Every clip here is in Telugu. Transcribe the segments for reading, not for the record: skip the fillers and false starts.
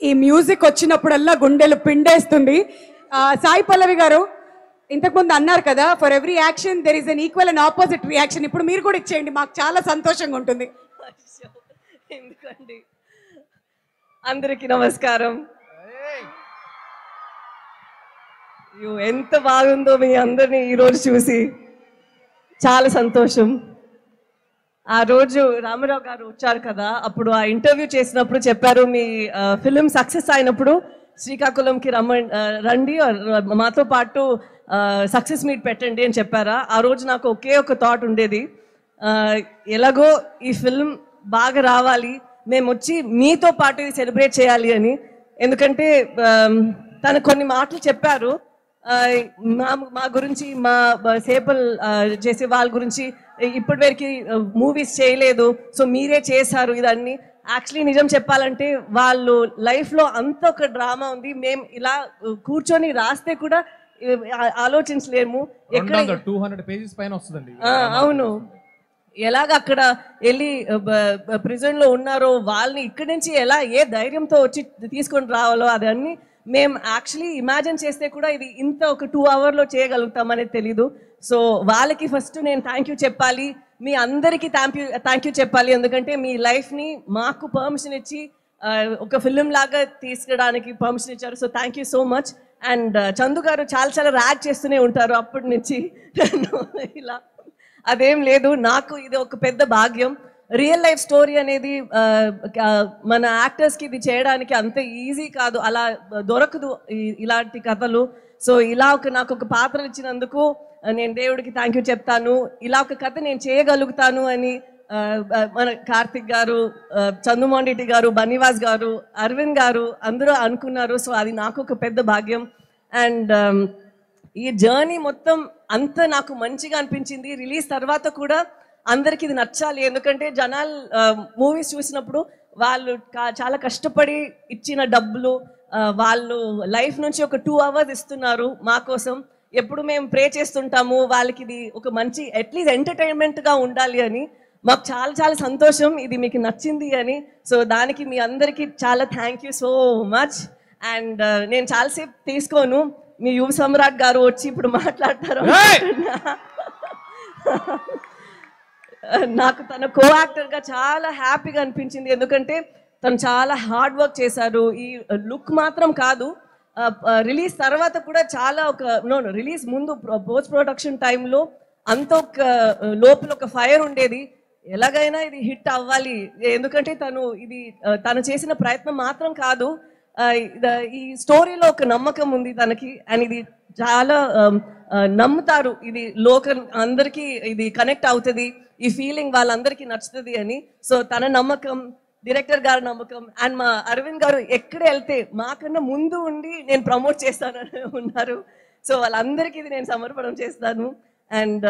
ఈ మ్యూజిక్ వచ్చినప్పుడల్లా గుండెలు పిండేస్తుంది. సాయి పల్లవి గారు ఇంతకుముందు అన్నారు కదా, for every action there is an equal and opposite reaction. ఇప్పుడు మీరు కూడా ఇచ్చేయండి, మాకు చాలా సంతోషంగా ఉంటుంది. ఎందుకండి. అందరికీ నమస్కారం. ఎంత బాగుందో మీ అందరినీ ఈరోజు చూసి, చాలా సంతోషం. ఆ రోజు రామారావు గారు వచ్చారు కదా, అప్పుడు ఆ ఇంటర్వ్యూ చేసినప్పుడు చెప్పారు, మీ ఫిలిం సక్సెస్ అయినప్పుడు శ్రీకాకుళంకి రండి, మాతో పాటు సక్సెస్ మీట్ పెట్టండి అని చెప్పారా. ఆ రోజు నాకు ఒకే ఒక థాట్ ఉండేది, ఎలాగో ఈ ఫిల్మ్ బాగా రావాలి, మేము వచ్చి మీతో పాటు ఇది సెలబ్రేట్ చేయాలి అని. ఎందుకంటే తను కొన్ని మాటలు చెప్పారు మా గురించి, మా సేపల్ చేసే వాళ్ళ గురించి, ఇప్పటి వరకు మూవీస్ చేయలేదు, సో మీరే చేశారు ఇదన్నీ. యాక్చువల్లీ నిజం చెప్పాలంటే వాళ్ళు లైఫ్లో అంత ఒక డ్రామా ఉంది, మేము ఇలా కూర్చొని రాస్తే కూడా ఆలోచించలేము. ఎక్కడ 200 పేజెస్ పైన వస్తుందండి. అవును, ఎలాగ అక్కడ వెళ్ళి ప్రిజన్ లో ఉన్నారో వాళ్ళని ఇక్కడి నుంచి ఎలా ఏ ధైర్యంతో వచ్చి తీసుకొని రావాలో అదన్నీ మేము యాక్చువల్లీ ఇమాజిన్ చేస్తే కూడా ఇది ఇంత ఒక 2 hours చేయగలుగుతామనేది తెలీదు. సో వాళ్ళకి ఫస్ట్ నేను థ్యాంక్ యూ చెప్పాలి, మీ అందరికీ థ్యాంక్ యూ చెప్పాలి. ఎందుకంటే మీ లైఫ్ని మాకు పర్మిషన్ ఇచ్చి ఒక ఫిలిం లాగా తీసుకురావడానికి పర్మిషన్ ఇచ్చారు. So thank you so much. And Chandu గారు చాలా ర్యాక్ చేస్తూనే ఉంటారు అప్పటి నుంచి. ఇలా అదేం లేదు, నాకు ఇది ఒక పెద్ద భాగ్యం. రియల్ లైఫ్ స్టోరీ అనేది మన యాక్టర్స్కి ఇది చేయడానికి అంత ఈజీ కాదు, అలా దొరకదు ఇలాంటి కథలు. సో ఇలా నాకు ఒక పాత్రలు ఇచ్చినందుకు నేను దేవుడికి థ్యాంక్ యూ చెప్తాను. ఇలా ఒక కథ నేను చేయగలుగుతాను అని మన కార్తిక్ గారు, చందుమోహన్ రెడ్డి గారు, బన్నీవాస్ గారు, అరవింద్ గారు అందరూ అనుకున్నారు. సో అది నాకు ఒక పెద్ద భాగ్యం. అండ్ ఈ జర్నీ మొత్తం అంత నాకు మంచిగా అనిపించింది. రిలీజ్ తర్వాత కూడా అందరికి ఇది నచ్చాలి, ఎందుకంటే జనాలు మూవీస్ చూసినప్పుడు వాళ్ళు చాలా కష్టపడి ఇచ్చిన డబ్బులు వాళ్ళు లైఫ్ నుంచి ఒక 2 hours ఇస్తున్నారు మా కోసం. ఎప్పుడు మేము ప్రే చేస్తుంటాము వాళ్ళకి ఇది ఒక మంచి అట్లీస్ట్ ఎంటర్టైన్మెంట్గా ఉండాలి అని. మాకు చాలా సంతోషం ఇది మీకు నచ్చింది అని. సో దానికి మీ అందరికీ చాలా thank you so much. And నేను చాలాసేపు తీసుకోను, మీ యువ సమ్రాట్ గారు వచ్చి ఇప్పుడు మాట్లాడతారు. నాకు తన కో యాక్టర్గా చాలా హ్యాపీగా అనిపించింది, ఎందుకంటే తను చాలా హార్డ్ వర్క్ చేశారు. ఈ లుక్ మాత్రం కాదు, రిలీజ్ తర్వాత కూడా చాలా రిలీజ్ ముందు పోస్ట్ ప్రొడక్షన్ టైంలో అంత ఒక లోపల ఒక ఫైర్ ఉండేది, ఎలాగైనా ఇది హిట్ అవ్వాలి. ఎందుకంటే తను చేసిన ప్రయత్నం మాత్రం కాదు, ఈ స్టోరీలో ఒక నమ్మకం ఉంది తనకి. అండ్ ఇది చాలా నమ్ముతారు, ఇది లోకల్ అందరికీ ఇది కనెక్ట్ అవుతుంది, ఈ ఫీలింగ్ వాళ్ళందరికీ నచ్చుతుంది అని. సో తన నమ్మకం, డైరెక్టర్ గారి నమ్మకం, అండ్ మా అరవింద్ గారు ఎక్కడ వెళ్తే మాకన్నా ముందు ఉండి నేను ప్రమోట్ చేస్తానని ఉన్నారు. సో వాళ్ళందరికీ ఇది నేను సమర్పణం చేస్తాను. అండ్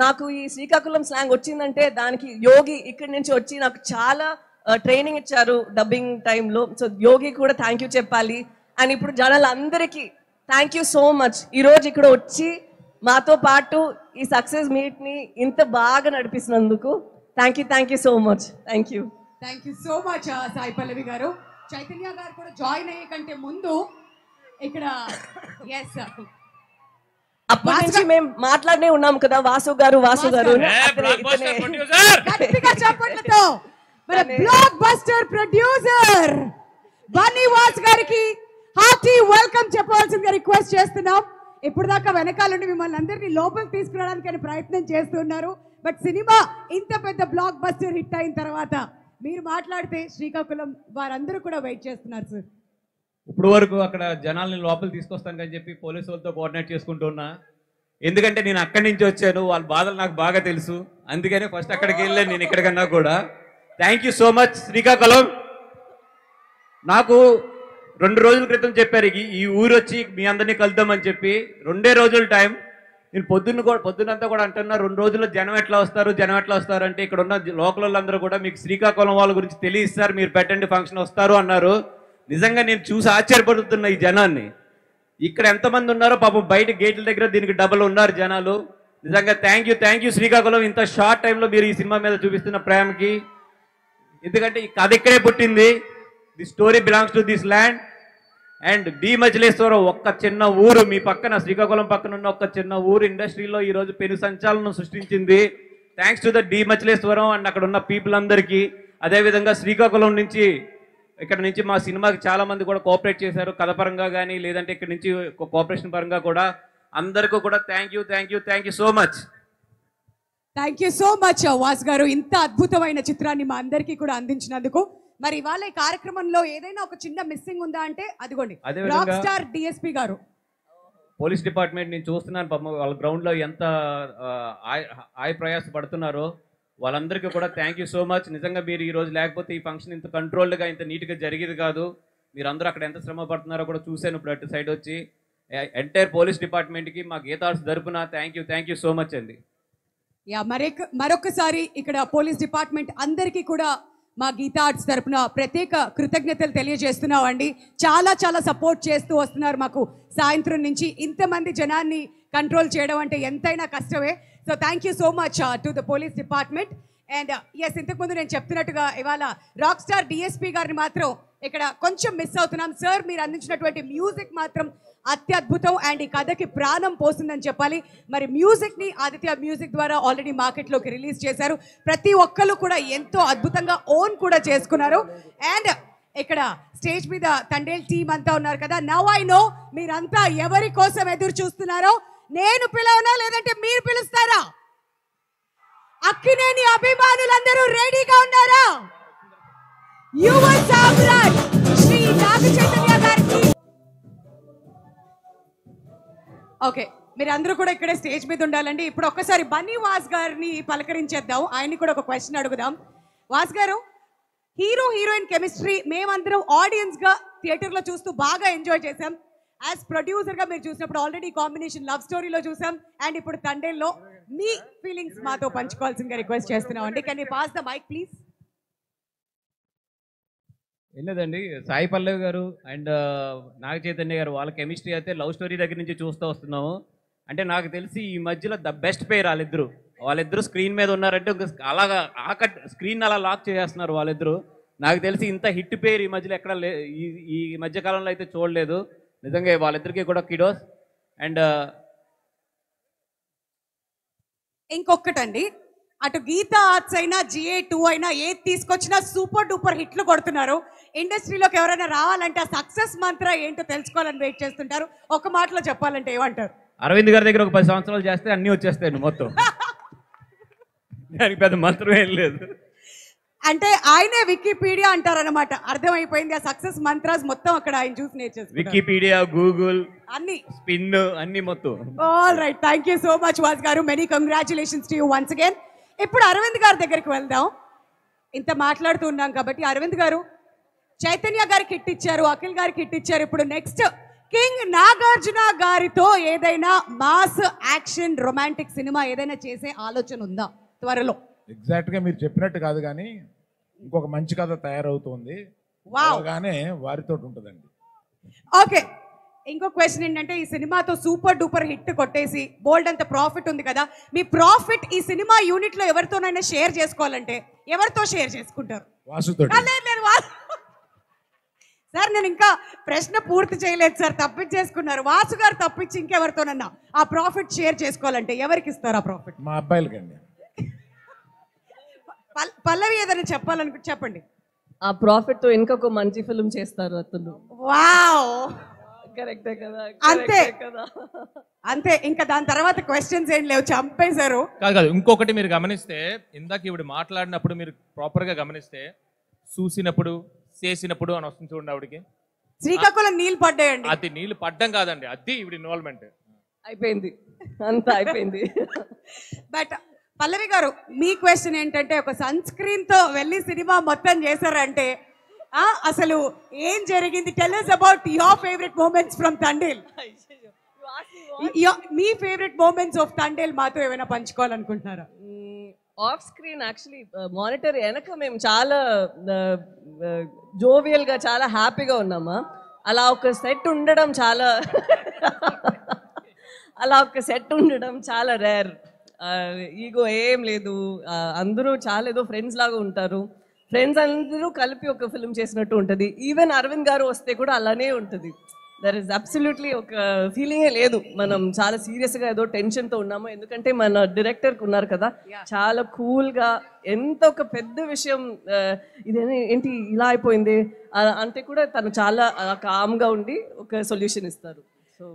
నాకు ఈ శ్రీకాకుళం స్లాంగ్ వచ్చిందంటే దానికి యోగి ఇక్కడి నుంచి వచ్చి నాకు చాలా ట్రైనింగ్ ఇచ్చారు డబ్బింగ్ టైంలో. సో యోగి కూడా థ్యాంక్ యూ చెప్పాలి. అండ్ ఇప్పుడు జనాలందరికీ థ్యాంక్ యూ సో మచ్, ఈరోజు ఇక్కడ వచ్చి మాతో పాటు ఈ సక్సెస్ మీట్ని ఇంత బాగా నడిపిస్తున్నందుకు thank you so much. Thank you so much Sai Pallavi garu. Chaitanya గారు కూడా జాయిన్ అయ్యే కంటే ముందు ఇక్కడ అప్పటి నుంచి మేము మాట్లాడనే ఉన్నాం కదా, వాసు గారు బ్లాక్ బస్టర్ ప్రొడ్యూసర్ బన్నీవాస్ గారికి హార్టీ వెల్కమ్ చెప్పవలసిందిగా రిక్వెస్ట్ చేస్తున్నాం. ఇప్పుడు దాకా వెనకాలండి మిమ్మల్ని అందరినీ లోపలికి తీసుకురావడానికి ప్రయత్నం చేస్తున్నారు. బట్ సినిమా ఇంత పెద్ద బ్లాక్ బస్టర్ హిట్ అయిన తర్వాత మీరు మాట్లాడితే శ్రీకాకుళం వారందరూ కూడా వెయిట్ చేస్తున్నారు సార్. ఇప్పుడు వరకు అక్కడ జనాల్ని లోపల తీసుకొస్తానని చెప్పి పోలీసు వాళ్ళతో కోఆర్డినేట్ చేసుకుంటున్నా, ఎందుకంటే నేను అక్కడి నుంచి వచ్చాను, వాళ్ళ బాధలు నాకు బాగా తెలుసు, అందుకనే ఫస్ట్ అక్కడికి వెళ్ళాను నేను ఇక్కడికన్నా కూడా. Thank you so much Srikakulam. నాకు 2 రోజుల క్రితం చెప్పారు ఈ ఊరు వచ్చి మీ అందరినీ కలుద్దామని చెప్పి. 2 రోజుల టైం. నేను పొద్దునంతా కూడా అంటున్నా 2 రోజుల్లో జనం ఎట్లా వస్తారు అంటే ఇక్కడ ఉన్న లోకల్ వాళ్ళందరూ కూడా మీకు శ్రీకాకుళం వాళ్ళ గురించి తెలియస్తారు, మీరు పెట్టండి ఫంక్షన్ వస్తారు అన్నారు. నిజంగా నేను చూసి ఆశ్చర్యపడుతున్నా ఈ జనాన్ని. ఇక్కడ ఎంతమంది ఉన్నారో పాపం బయట గేట్ల దగ్గర దీనికి డబల్ ఉన్నారు జనాలు. నిజంగా థ్యాంక్ యూ శ్రీకాకుళం, ఇంత షార్ట్ టైంలో మీరు ఈ సినిమా మీద చూపిస్తున్న ప్రేమకి. ఎందుకంటే ఈ కథ ఇక్కడే పుట్టింది, the story belongs to this land. And D Machileswaram ఒక్క చిన్న ఊరు, మీ పక్కన శ్రీకాకుళం పక్కన ఉన్న ఒక్క చిన్న ఊరు ఇండస్ట్రీలో ఈరోజు పెను సంచలనం సృష్టించింది. Thanks to the D Machileswaram and అక్కడ ఉన్న పీపుల్ అందరికీ. అదేవిధంగా శ్రీకాకుళం నుంచి ఇక్కడ నుంచి మా సినిమాకి చాలా మంది కూడా కోఆపరేట్ చేశారు, కథ పరంగా కానీ లేదంటే ఇక్కడ నుంచి కోఆపరేషన్ పరంగా కూడా. అందరికీ కూడా thank you so much. Thank you so much Vas గారు, ఇంత అద్భుతమైన చిత్రాన్ని మా అందరికీ కూడా అందించినందుకు. మరి ఇవాళ ఈ కార్యక్రమంలో ఏదైనా ఒక చిన్న మిస్సింగ్ ఉందా అంటే అదిగోండి, రాక్ స్టార్ డిఎస్పీ గారు. పోలీస్ డిపార్ట్మెంట్ నేను చూస్తున్నాను పాపం వాళ్ళ గ్రౌండ్లో ఎంత ఆయ ప్రయాస పడుతున్నారో. వాళ్ళందరికీ కూడా థ్యాంక్ యూ సో మచ్. నిజంగా మీరు ఈ రోజు లేకపోతే ఈ ఫంక్షన్ ఇంత కంట్రోల్డ్గా ఇంత నీట్గా జరిగేది కాదు. మీరు అందరూ అక్కడ ఎంత శ్రమ పడుతున్నారో కూడా చూశాను ఇప్పుడు అటు సైడ్ వచ్చి. ఎంటైర్ పోలీస్ డిపార్ట్మెంట్కి మా గీతా ఆర్ట్స్ తరపున థ్యాంక్ యూ సో మచ్ అండి. యా, మరొకసారి ఇక్కడ పోలీస్ డిపార్ట్మెంట్ అందరికీ కూడా మా గీతా ఆర్ట్స్ తరపున ప్రత్యేక కృతజ్ఞతలు తెలియజేస్తున్నాం అండి. చాలా సపోర్ట్ చేస్తూ వస్తున్నారు మాకు సాయంత్రం నుంచి. ఇంతమంది జనాన్ని కంట్రోల్ చేయడం అంటే ఎంతైనా కష్టమే. So thank you so much to the police department. And yes, ఇంతకుముందు నేను చెప్తున్నట్టుగా ఇవాళ రాక్ స్టార్ డిఎస్పీ గారిని మాత్రం ఇక్కడ కొంచెం మిస్ అవుతున్నాం. సార్, మీరు అందించినటువంటి మ్యూజిక్ మాత్రం అత్యద్భుతం అండ్ ఈ కథకి ప్రాణం పోస్తుందని చెప్పాలి. మరి మ్యూజిక్ని ఆదిత్య మ్యూజిక్ ద్వారా ఆల్రెడీ మార్కెట్లోకి రిలీజ్ చేశారు. ప్రతి ఒక్కరు కూడా ఎంతో అద్భుతంగా ఓన్ కూడా చేసుకున్నారు. అండ్ ఇక్కడ స్టేజ్ మీద తండేల్ టీం అంతా ఉన్నారు కదా. నౌ ఐ నో మీరంతా ఎవరి కోసం ఎదురు చూస్తున్నారో. నేను పిలవనా లేదంటే మీరు పిలుస్తారా? అక్కినేని అభిమానులందరూ రెడీగా ఉన్నారా? యువ సామ్రాట్ శ్రీ నాగ చైతన్య గారికి. ఓకే, మీరందరూ కూడా ఇక్కడే స్టేజ్ మీద ఉండాలండి. ఇప్పుడు ఒక్కసారి బన్నీ వాస్ గారిని పలకరించేద్దాం, ఆయన్ని కూడా ఒక క్వశ్చన్ అడుగుదాం. వాస్ గారు, హీరో హీరోయిన్ కెమిస్ట్రీ మేమందరం ఆడియన్స్ గా థియేటర్ లో చూస్తూ బాగా ఎంజాయ్ చేసాం. యాజ్ ప్రొడ్యూసర్ గా మీరు చూసినప్పుడు ఆల్రెడీ కాంబినేషన్ లవ్ స్టోరీలో చూసాం అండ్ ఇప్పుడు తండేల్లో మీ ఫీలింగ్స్ మాతో పంచుకోవాల్సిందిగా రిక్వెస్ట్ చేస్తున్నాం అండి. Can you pass the mike please? ఏం లేదండి, సాయి పల్లవి గారు అండ్ నాగ చైతన్య గారు వాళ్ళ కెమిస్ట్రీ అయితే లవ్ స్టోరీ దగ్గర నుంచి చూస్తూ వస్తున్నాము. అంటే నాకు తెలిసి ఈ మధ్యలో ద బెస్ట్ పేర్ వాళ్ళిద్దరు స్క్రీన్ మీద ఉన్నారంటే అలాగా స్క్రీన్ అలా లాక్ చేసేస్తున్నారు వాళ్ళిద్దరు. నాకు తెలిసి ఇంత హిట్ పేరు ఈ మధ్యలో ఎక్కడ ఈ మధ్యకాలంలో అయితే చూడలేదు. నిజంగా వాళ్ళిద్దరికీ కూడా కిడోస్. అండ్ ఇంకొకటండి, అటు గీతా ఆర్ట్స్ అయినా GA2 అయినా ఏది తీసుకొచ్చినా సూపర్ డూపర్ హిట్లు కొడుతున్నారు. ఇండస్ట్రీలోకి ఎవరైనా రావాలంటే ఆ సక్సెస్ మంత్ర ఏంటో తెలుసుకోవాలని వెయిట్ చేస్తుంటారు. ఒక మాటలో చెప్పాలంటే ఏమంటారు? అరవింద్ గారి దగ్గర ఒక 10 సంవత్సరాలు చేస్తే అన్నీ వచ్చేస్తాయండి మొత్తం. దానికి పెద్ద మంత్రం ఏం లేదు. అంటే ఆయనే వికీపీడియా అంటారనమాట. అర్థమైపోయింది, ఆ సక్సెస్ మంత్రాస్ మొత్తం అక్కడ ఆయన చూసి నేర్చేస్తారు. వికీపీడియా, గూగుల్, అన్ని స్పిన్ అన్ని మొత్తం. All right, thank you so much Vas garu. Many congratulations to you once again. ఇప్పుడు అరవింద్ గారి దగ్గరికి వెళ్దాం. ఇంత మాట్లాడుతూ ఉన్నాం కాబట్టి అరవింద్ గారు, చైతన్య గారికి హిట్ ఇచ్చారు, అఖిల్ గారికి హిట్ ఇచ్చారు. ఇప్పుడు నెక్స్ట్ కింగ్ నాగార్జున గారితో ఏదైనా మాస్ యాక్షన్ రొమాంటిక్ సినిమా ఏదైనా చేసే ఆలోచన ఉందా త్వరలో? ఎగ్జాక్ట్గా మీరు చెప్పినట్టు కాదు కానీ ఇంకొక మంచి కథ తయారవుతుంది, కానీ వారితో ఉంటుందండి. ఓకే, ఇంకో క్వశ్చన్ ఏంటంటే, ఈ సినిమాతో సూపర్ డూపర్ హిట్ కొట్టేసి బోల్డ్ అంత ప్రాఫిట్ ఉంది కదా, మీ ప్రాఫిట్ ఈ సినిమా యూనిట్ లో ఎవరితోనైనా షేర్ చేసుకోవాలంటే ఎవరితో షేర్ చేసుకుంటారు? వాసుతో. సార్, నేను ఇంకా ప్రశ్న పూర్తి చేయలేదు సార్, తప్పించేసుకున్నారు. వాసు గారు తప్పించి ఇంకెవరితోనన్నా ఆ ప్రాఫిట్ షేర్ చేసుకోవాలంటే ఎవరికి ఇస్తారు ఆ ప్రాఫిట్? మా అబ్బాయిలకండి. పల్లవి ఏదైనా చెప్పాలనుకుంటే చెప్పండి. ఆ ప్రాఫిట్ తో ఇంకొక మంచి ఫిల్మ్ చేస్తారు అతను. వావ్, కరెక్టే కదా? అంతే అంతే, ఇంకా దాని తర్వాత క్వశ్చన్స్ ఏం లేవు, చంపేశారు. కాదు, ఇంకొకటి మీరు గమనిస్తే, ఇందాక ఇప్పుడు మాట్లాడినప్పుడు మీరు ప్రాపర్ గా గమనిస్తే, చూసినప్పుడు చేసినప్పుడు అని వస్తుంది చూడండి ఆవిడకి. శ్రీకాకుళం నీళ్ళు పడ్డాయండి. అది నీళ్ళు పడ్డం కాదండి, అది ఇవిడ ఇన్వాల్వ్మెంట్ అయిపోయింది, అంతా అయిపోయింది. బట్ పల్లవి గారు, మీ క్వశ్చన్ ఏంటంటే, ఒక సన్ స్క్రీన్ తో వెళ్ళి సినిమా మొత్తం చేశారంటే అసలు ఏం జరిగింది? Tell us about your favorite moments from Thandel. మీ ఫేవరెట్ మూమెంట్స్ ఆఫ్ తండేల్ మాతో ఏమైనా పంచుకోవాలనుకుంటున్నారా? ఆఫ్ స్క్రీన్ యాక్చువల్లీ మానిటర్ వెనక మేము చాలా జోవియల్ గా చాలా హ్యాపీగా ఉన్నామా. అలా ఒక సెట్ ఉండడం చాలా రేర్. ఈగో ఏం లేదు, అందరూ చాలా ఏదో ఫ్రెండ్స్ లాగా ఉంటారు. ఫ్రెండ్స్ అందరూ కలిపి ఒక ఫిల్మ్ చేసినట్టు ఉంటుంది. ఈవెన్ అరవింద్ గారు వస్తే కూడా అలానే ఉంటుంది. దర్ ఇస్ అబ్సల్యూట్లీ ఒక ఫీలింగే లేదు మనం చాలా సీరియస్గా ఏదో టెన్షన్తో ఉన్నాము. ఎందుకంటే మన డైరెక్టర్కి ఉన్నారు కదా, చాలా కూల్గా, ఎంత ఒక పెద్ద విషయం ఇదేనా ఏంటి ఇలా అయిపోయింది అంటే కూడా తను చాలా కామ్గా ఉండి ఒక సొల్యూషన్ ఇస్తారు. సో